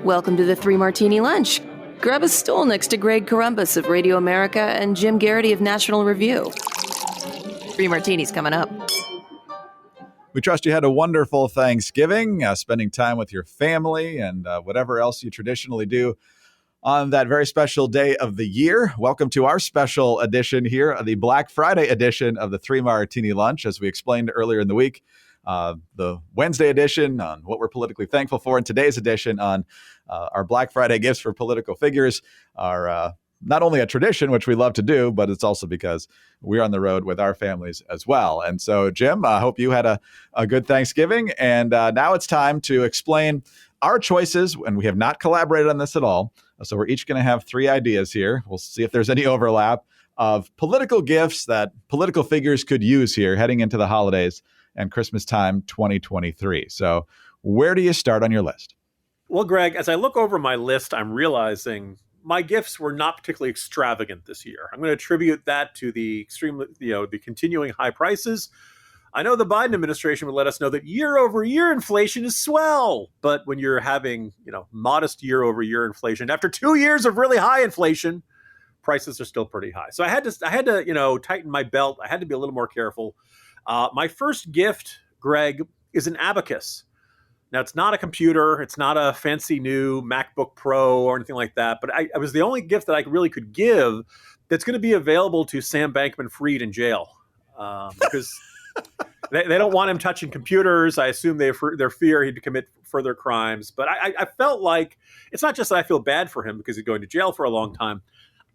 Welcome to the Three Martini Lunch. Grab a stool next to Greg Columbus of Radio America and Jim Garrity of National Review. Three Martinis coming up. We trust you had a wonderful Thanksgiving, spending time with your family and whatever else you traditionally do on that very special day of the year. Welcome to our special edition here, the Black Friday edition of the Three Martini Lunch, as we explained earlier in the week. The Wednesday edition on what we're politically thankful for, and today's edition on our Black Friday gifts for political figures are not only a tradition, which we love to do, but it's also because we're on the road with our families as well. And so, Jim, I hope you had a good Thanksgiving. And now it's time to explain our choices, and we have not collaborated on this at all. So we're each going to have three ideas here. We'll see if there's any overlap of political gifts that political figures could use here heading into the holidays and Christmas time 2023. So where do you start on your list? Well, Greg, as I look over my list, I'm realizing my gifts were not particularly extravagant this year. I'm going to attribute that to the the continuing high prices. I know the Biden administration would let us know that year over year inflation is swell. But when you're having, modest year over year inflation, after 2 years of really high inflation, prices are still pretty high. So I had to, tighten my belt. I had to be a little more careful. My first gift, Greg, is an abacus. Now, it's not a computer. It's not a fancy new MacBook Pro or anything like that. But it was the only gift that I really could give that's going to be available to Sam Bankman-Fried in jail. Because they don't want him touching computers. I assume their fear he'd commit further crimes. But I felt like it's not just that I feel bad for him because he's going to jail for a long time.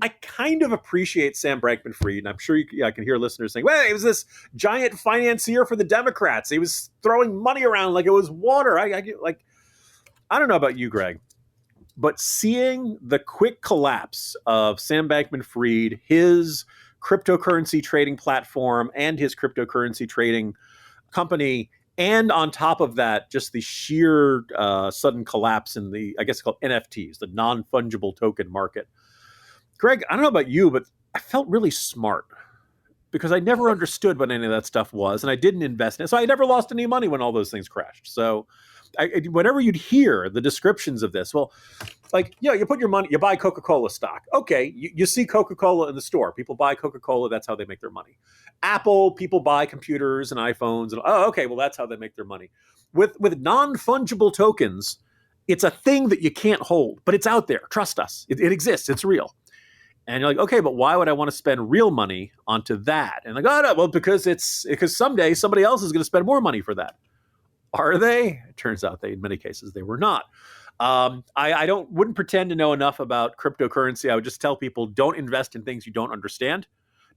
I kind of appreciate Sam Bankman-Fried, and I'm sure I can hear listeners saying, well, he was this giant financier for the Democrats. He was throwing money around like it was water. I don't know about you, Greg, but seeing the quick collapse of Sam Bankman-Fried, his cryptocurrency trading platform and his cryptocurrency trading company, and on top of that, just the sheer sudden collapse in the, I guess it's called NFTs, the non-fungible token market. Greg, I don't know about you, but I felt really smart because I never understood what any of that stuff was, and I didn't invest in it. So I never lost any money when all those things crashed. So whenever you'd hear the descriptions of this, well, you put your money, you buy Coca-Cola stock. Okay, you see Coca-Cola in the store. People buy Coca-Cola. That's how they make their money. Apple, people buy computers and iPhones. And okay, well, that's how they make their money. With non-fungible tokens, it's a thing that you can't hold, but it's out there. Trust us. It exists. It's real. And you're like, okay, but why would I want to spend real money onto that? And like, oh no, well, because someday somebody else is going to spend more money for that. Are they? It turns out in many cases they were not. I wouldn't pretend to know enough about cryptocurrency. I would just tell people, don't invest in things you don't understand.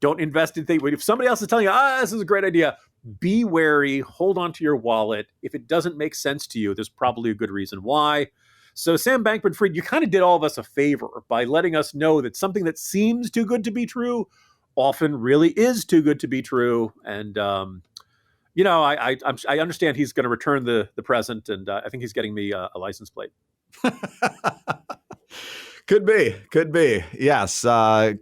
Don't invest in things. If somebody else is telling you, this is a great idea, be wary, hold on to your wallet. If it doesn't make sense to you, there's probably a good reason why. So Sam Bankman-Fried, you kind of did all of us a favor by letting us know that something that seems too good to be true often really is too good to be true. And, I understand he's going to return the present, and I think he's getting me a license plate. Could be. Yes.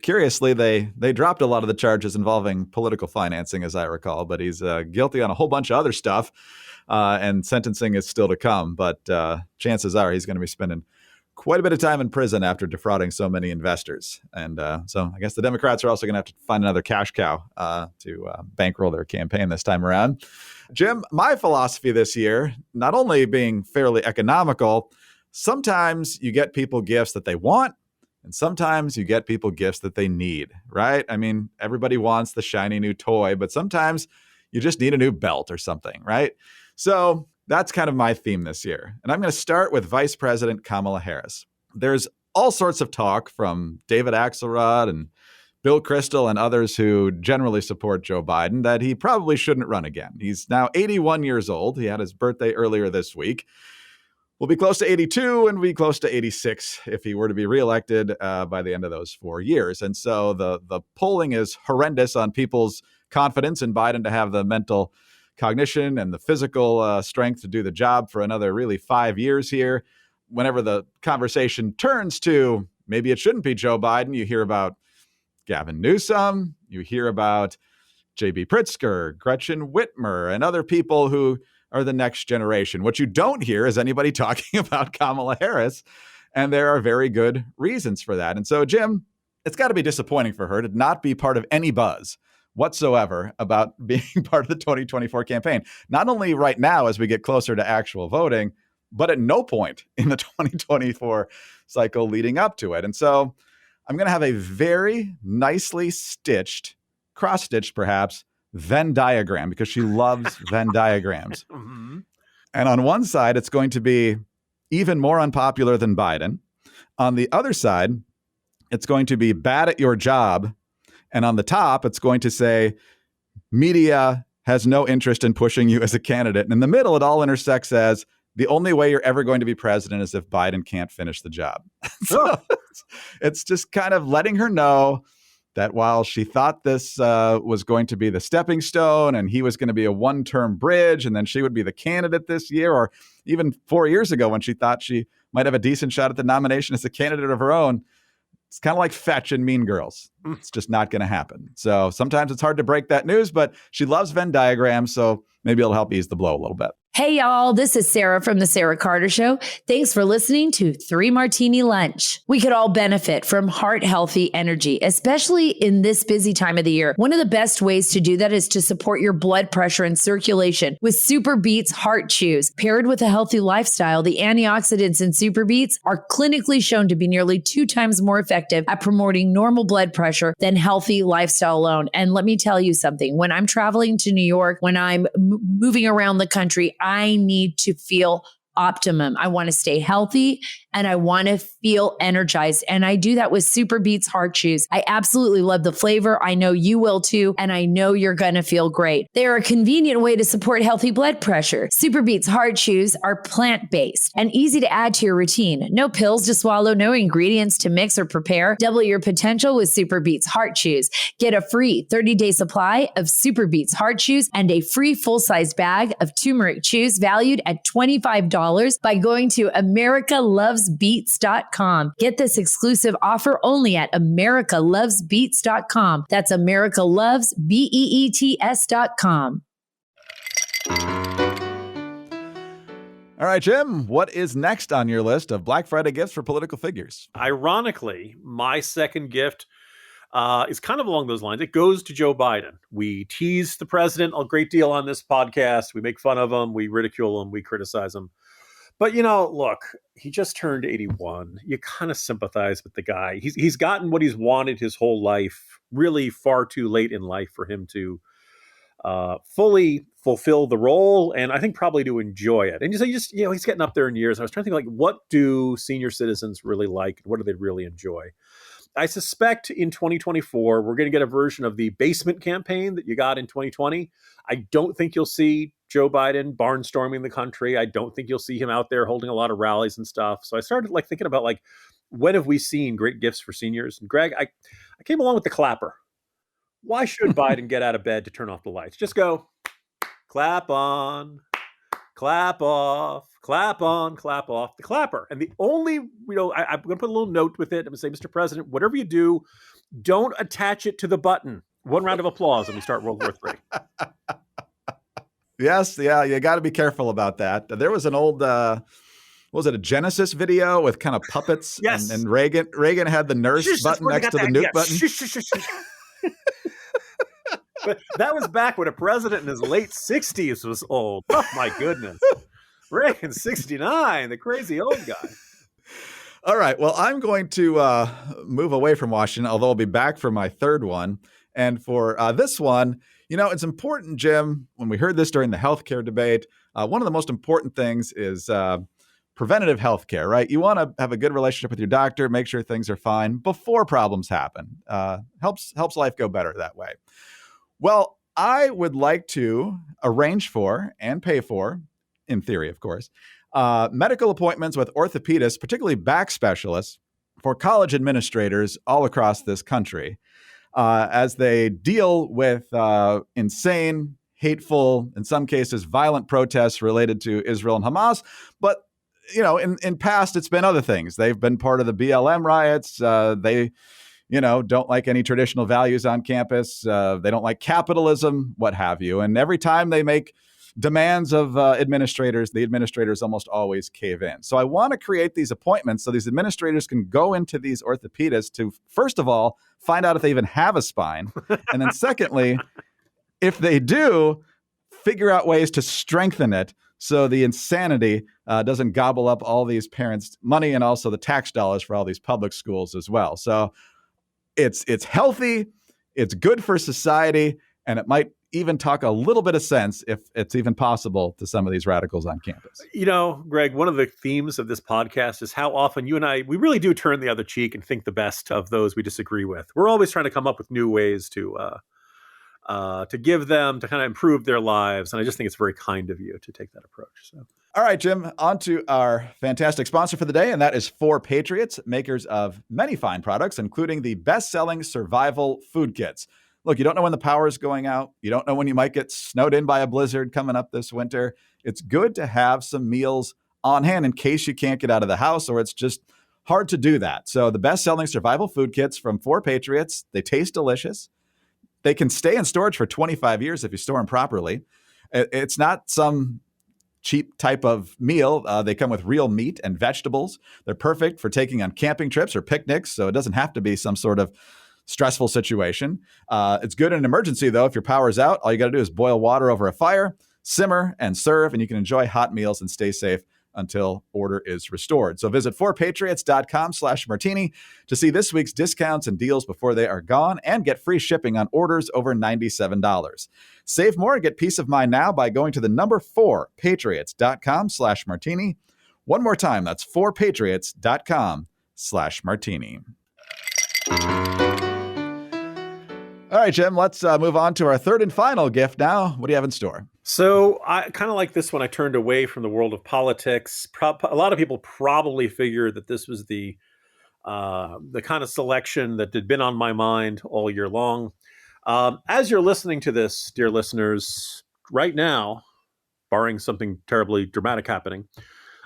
Curiously, they dropped a lot of the charges involving political financing, as I recall, but he's guilty on a whole bunch of other stuff. And sentencing is still to come, but chances are he's going to be spending quite a bit of time in prison after defrauding so many investors. And so I guess the Democrats are also going to have to find another cash cow to bankroll their campaign this time around. Jim, my philosophy this year, not only being fairly economical, sometimes you get people gifts that they want, and sometimes you get people gifts that they need, right? I mean, everybody wants the shiny new toy, but sometimes you just need a new belt or something, right? So that's kind of my theme this year. And I'm going to start with Vice President Kamala Harris. There's all sorts of talk from David Axelrod and Bill Kristol and others who generally support Joe Biden that he probably shouldn't run again. He's now 81 years old. He had his birthday earlier this week. Will be close to 82 and be close to 86 if he were to be reelected by the end of those 4 years. And so the polling is horrendous on people's confidence in Biden to have the mental cognition and the physical strength to do the job for another really 5 years here. Whenever the conversation turns to maybe it shouldn't be Joe Biden, you hear about Gavin Newsom, you hear about J.B. Pritzker, Gretchen Whitmer, and other people who are the next generation. What you don't hear is anybody talking about Kamala Harris, and there are very good reasons for that. And so, Jim, it's got to be disappointing for her to not be part of any buzz whatsoever about being part of the 2024 campaign. Not only right now as we get closer to actual voting, but at no point in the 2024 cycle leading up to it. And so I'm going to have a very nicely stitched, cross-stitched perhaps, Venn diagram, because she loves Venn diagrams. Mm-hmm. And on one side, it's going to be even more unpopular than Biden. On the other side, it's going to be bad at your job. And on the top, it's going to say media has no interest in pushing you as a candidate. And in the middle, it all intersects as the only way you're ever going to be president is if Biden can't finish the job. So it's just kind of letting her know that while she thought this was going to be the stepping stone and he was going to be a one-term bridge and then she would be the candidate this year, or even 4 years ago when she thought she might have a decent shot at the nomination as a candidate of her own, it's kind of like Fetch and Mean Girls. It's just not going to happen. So sometimes it's hard to break that news, but she loves Venn diagrams, so maybe it'll help ease the blow a little bit. Hey, y'all, this is Sarah from The Sarah Carter Show. Thanks for listening to 3 Martini Lunch. We could all benefit from heart-healthy energy, especially in this busy time of the year. One of the best ways to do that is to support your blood pressure and circulation with Super Beets Heart Chews. Paired with a healthy lifestyle, the antioxidants in Super Beets are clinically shown to be nearly 2 times more effective at promoting normal blood pressure than healthy lifestyle alone. And let me tell you something. When I'm traveling to New York, when I'm moving around the country, I need to feel optimum. I want to stay healthy and I want to feel energized. And I do that with Super Beets Heart Chews. I absolutely love the flavor. I know you will too. And I know you're going to feel great. They're a convenient way to support healthy blood pressure. Super Beets Heart Chews are plant-based and easy to add to your routine. No pills to swallow, no ingredients to mix or prepare. Double your potential with Super Beets Heart Chews. Get a free 30-day supply of Super Beets Heart Chews and a free full-size bag of turmeric chews valued at $25 by going to americalovesbeets.com. Get this exclusive offer only at americalovesbeets.com. That's americalovesbeets.com. All right, Jim, what is next on your list of Black Friday gifts for political figures? Ironically, my second gift is kind of along those lines. It goes to Joe Biden. We tease the president a great deal on this podcast. We make fun of him. We ridicule him. We criticize him. But, you know, look, he just turned 81. You kind of sympathize with the guy. He's gotten what he's wanted his whole life, really far too late in life for him to fully fulfill the role, and I think probably to enjoy it. And he's getting up there in years. I was trying to think, like, what do senior citizens really like? What do they really enjoy? I suspect in 2024, we're going to get a version of the basement campaign that you got in 2020. I don't think you'll see Joe Biden barnstorming the country. I don't think you'll see him out there holding a lot of rallies and stuff. So I started thinking about when have we seen great gifts for seniors? And Greg, I came along with the clapper. Why should Biden get out of bed to turn off the lights? Just go clap on, clap off, clap on, clap off, the clapper. And the only, I'm going to put a little note with it. I'm going to say, Mr. President, whatever you do, don't attach it to the button. One round of applause and we start World War III. Yes, yeah, you got to be careful about that. There was an old, was it a Genesis video with kind of puppets? Yes. And Reagan had the nurse button next to the nuke button. But that was back when a president in his late 60s was old. Oh, my goodness. Reagan, 69, the crazy old guy. All right. Well, I'm going to move away from Washington, although I'll be back for my third one. And for this one, it's important, Jim, when we heard this during the healthcare debate, one of the most important things is preventative healthcare, right? You want to have a good relationship with your doctor, make sure things are fine before problems happen. Helps life go better that way. Well, I would like to arrange for and pay for, in theory, of course, medical appointments with orthopedists, particularly back specialists, for college administrators all across this country as they deal with insane, hateful, in some cases, violent protests related to Israel and Hamas. But, in past, it's been other things. They've been part of the BLM riots. They don't like any traditional values on campus. They don't like capitalism, what have you. And every time they make demands of administrators, the administrators almost always cave in. So I want to create these appointments so these administrators can go into these orthopedists to, first of all, find out if they even have a spine. And then secondly, if they do, figure out ways to strengthen it so the insanity doesn't gobble up all these parents' money and also the tax dollars for all these public schools as well. So it's healthy, it's good for society, and it might even talk a little bit of sense, if it's even possible, to some of these radicals on campus. You know, Greg, one of the themes of this podcast is how often you and I, we really do turn the other cheek and think the best of those we disagree with. We're always trying to come up with new ways to give them, to kind of improve their lives. And I just think it's very kind of you to take that approach. So. All right, Jim, on to our fantastic sponsor for the day, and that is 4 Patriots, makers of many fine products, including the best-selling survival food kits. Look, you don't know when the power is going out. You don't know when you might get snowed in by a blizzard coming up this winter. It's good to have some meals on hand in case you can't get out of the house or it's just hard to do that. So the best-selling survival food kits from 4 Patriots, they taste delicious. They can stay in storage for 25 years if you store them properly. It's not some cheap type of meal. They come with real meat and vegetables. They're perfect for taking on camping trips or picnics, so it doesn't have to be some sort of stressful situation. It's good in an emergency, though. If your power's out, all you got to do is boil water over a fire, simmer, and serve, and you can enjoy hot meals and stay safe until order is restored. So visit 4patriots.com/martini to see this week's discounts and deals before they are gone and get free shipping on orders over $97. Save more and get peace of mind now by going to the number 4patriots.com/martini. One more time, that's 4patriots.com/martini. All right, Jim, let's move on to our third and final gift now. What do you have in store? So I kind of like this when I turned away from the world of politics. A lot of people probably figured that this was the kind of selection that had been on my mind all year long. As you're listening to this, dear listeners, right now, barring something terribly dramatic happening,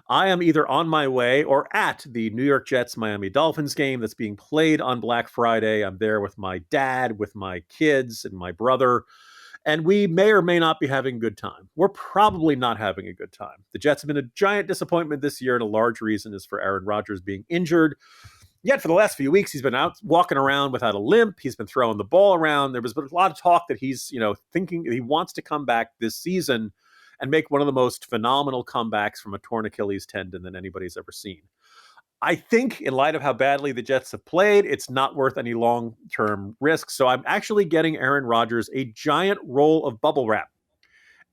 I am either on my way or at the New York Jets-Miami Dolphins game that's being played on Black Friday. I'm there with my dad, with my kids, and my brother, and we may or may not be having a good time. We're probably not having a good time. The Jets have been a giant disappointment this year, and a large reason is for Aaron Rodgers being injured. Yet for the last few weeks, he's been out walking around without a limp. He's been throwing the ball around. There was a lot of talk that he's, thinking he wants to come back this season and make one of the most phenomenal comebacks from a torn Achilles tendon than anybody's ever seen. I think in light of how badly the Jets have played, it's not worth any long-term risk. So I'm actually getting Aaron Rodgers a giant roll of bubble wrap.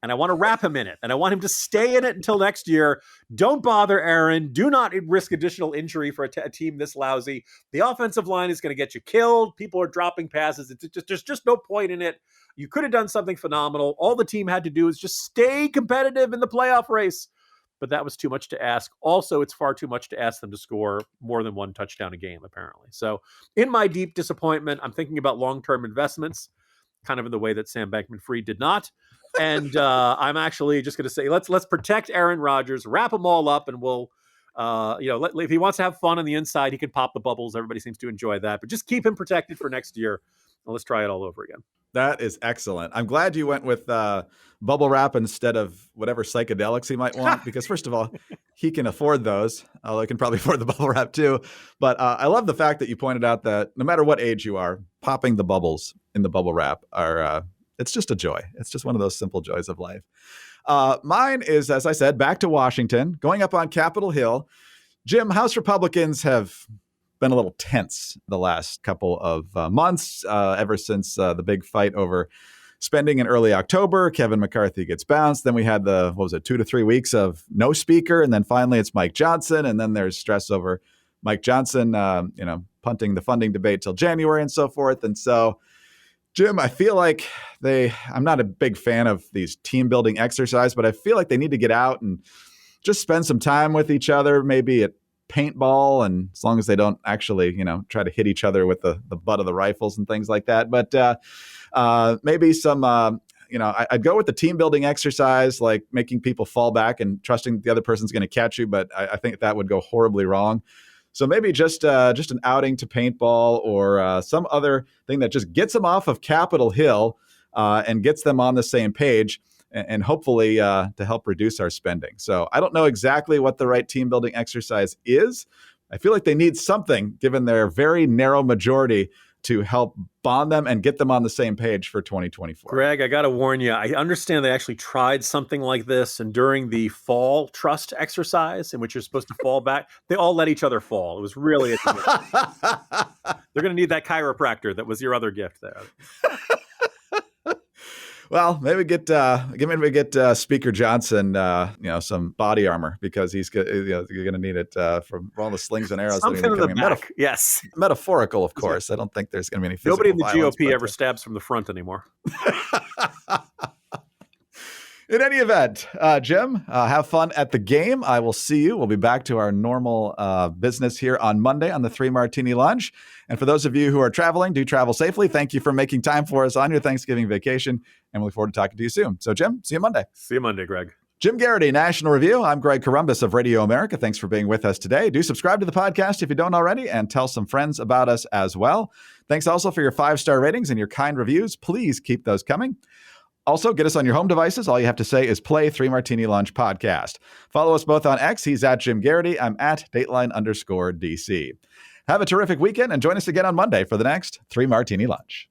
And I want to wrap him in it. And I want him to stay in it until next year. Don't bother Aaron. Do not risk additional injury for a team this lousy. The offensive line is going to get you killed. People are dropping passes. There's just no point in it. You could have done something phenomenal. All the team had to do is just stay competitive in the playoff race. But that was too much to ask. Also, it's far too much to ask them to score more than 1 touchdown a game, apparently. So in my deep disappointment, I'm thinking about long-term investments, kind of in the way that Sam Bankman-Fried did not. And I'm actually just going to say, let's protect Aaron Rodgers, wrap them all up, and we'll, if he wants to have fun on the inside, he can pop the bubbles. Everybody seems to enjoy that. But just keep him protected for next year. And let's try it all over again. That is excellent. I'm glad you went with bubble wrap instead of whatever psychedelics he might want, because first of all, he can afford those, although he can probably afford the bubble wrap too. But I love the fact that you pointed out that no matter what age you are, popping the bubbles in the bubble wrap are it's just a joy. It's just one of those simple joys of life. Mine is, as I said, back to Washington, going up on Capitol Hill. Jim, House Republicans have been a little tense the last couple of months, ever since the big fight over spending in early October. Kevin McCarthy gets bounced. Then we had 2 to 3 weeks of no speaker. And then finally it's Mike Johnson. And then there's stress over Mike Johnson, punting the funding debate till January and so forth. And so, Jim, I feel like I'm not a big fan of these team building exercise, but I feel like they need to get out and just spend some time with each other, maybe at paintball, and as long as they don't actually, try to hit each other with the butt of the rifles and things like that. But maybe some, I'd go with the team building exercise, like making people fall back and trusting the other person's going to catch you. But I think that would go horribly wrong. So maybe just an outing to paintball or some other thing that just gets them off of Capitol Hill and gets them on the same page. and hopefully to help reduce our spending. So I don't know exactly what the right team building exercise is. I feel like they need something, given their very narrow majority, to help bond them and get them on the same page for 2024. Greg, I got to warn you, I understand they actually tried something like this, and during the fall trust exercise in which you're supposed to fall back, they all let each other fall. It was really they're going to need that chiropractor that was your other gift there. Well, maybe we get Speaker Johnson, some body armor, because he's you're going to need it from all the slings and arrows. Something that are in the back. Yes, metaphorical, of course. I don't think there's going to be any physical Nobody in the violence, GOP ever stabs from the front anymore. In any event, Jim, have fun at the game. I will see you. We'll be back to our normal business here on Monday on the 3 Martini Lunch. And for those of you who are traveling, do travel safely. Thank you for making time for us on your Thanksgiving vacation. And we look forward to talking to you soon. So, Jim, see you Monday. See you Monday, Greg. Jim Garrity, National Review. I'm Greg Corombos of Radio America. Thanks for being with us today. Do subscribe to the podcast if you don't already, and tell some friends about us as well. Thanks also for your 5-star ratings and your kind reviews. Please keep those coming. Also, get us on your home devices. All you have to say is play 3 Martini Lunch podcast. Follow us both on X. He's at Jim Garrity. I'm at Dateline_DC. Have a terrific weekend and join us again on Monday for the next 3 Martini Lunch.